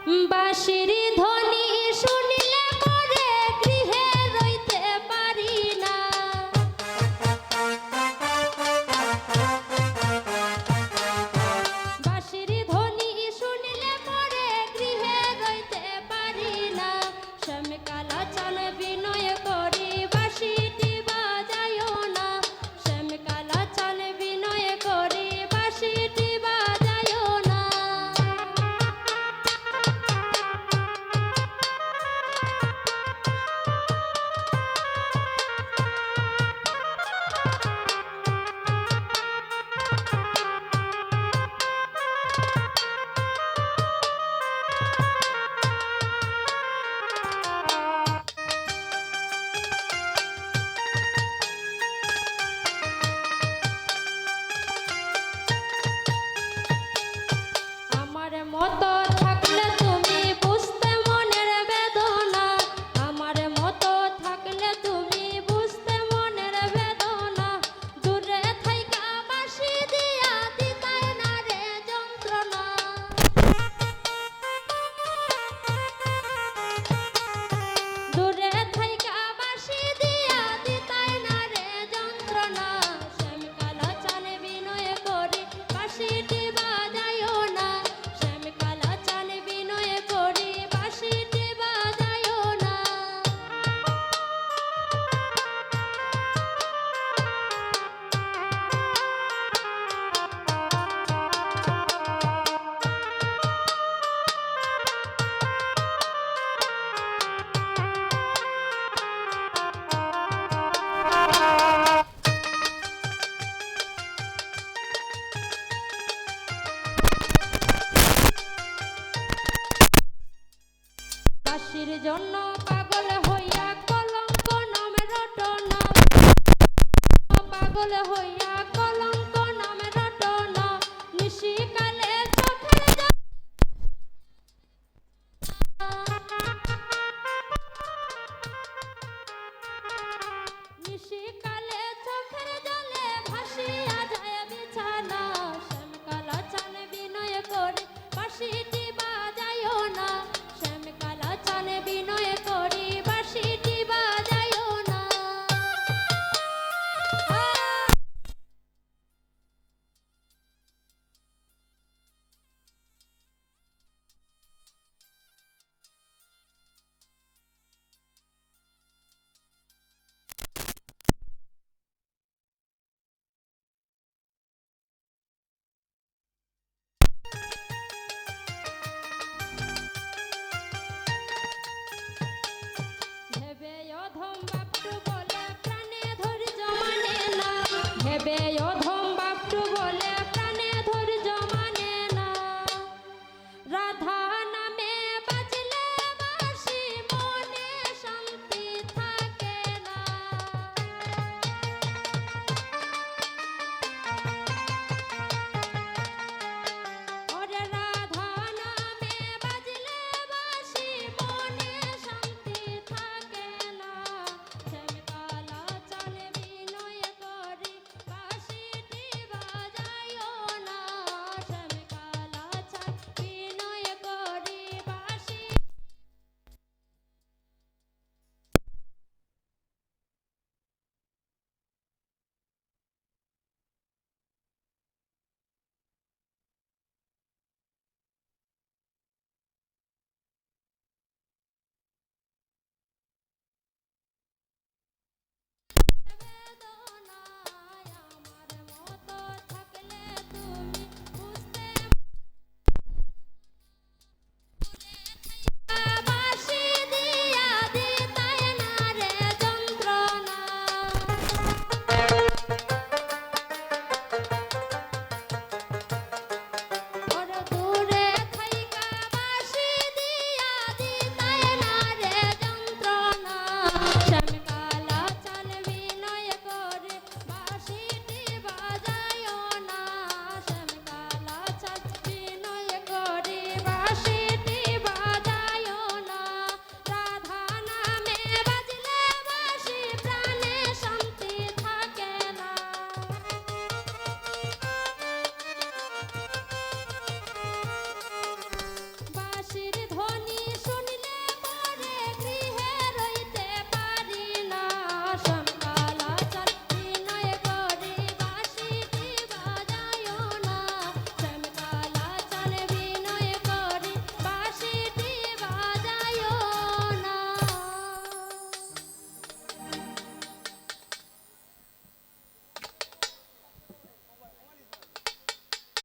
বাঁশির ধ্বনি শুনিলে পরে গৃহে রইতে পারি না। বাঁশির ধ্বনি শুনিলে পরে গৃহে রইতে পারি না। শ্যামকালা চান বিনয় করি বাঁশিটি বাজায়ো না। শ্যামকালা চান বিনয় করি বাঁশিটি বাজায়ো না। আমার মতো থাকলে তুমি বুঝতে মনের বেদনা। আমার মতো থাকলে তুমি বুঝতে মনের বেদনা। দূরে থাইকা বাঁশি দিয়া দিতাই না রে যন্ত্রণা। দূরে থাইকা বাঁশি দিয়া দিতাই না রে যন্ত্রণা। শ্যামকালা চান বিনয় করি বাঁশিটি বাজায়ো না। শ্যামকালা চান বিনয় করি বাঁশিটি বাজায়ো না। বাঁশির জন্য পাগল হইয়া কলঙ্ক নামে রটনা। পাগল হইয়া কলঙ্ক নামে রটনা। নিশিকালে চোখের জল নিশিকালে চোখের জলে ভাসিয়া যায় বিছানা। শ্যামকালা চান বিনয় করে বাঁশিটি বাজায়ো না। শ্যামকালা চান বিনয় করি বাঁশিটি বাজায়ো না। ভেবে অধম বাপটু বলে প্রাণে ধৈর্য মানে না। ভেবে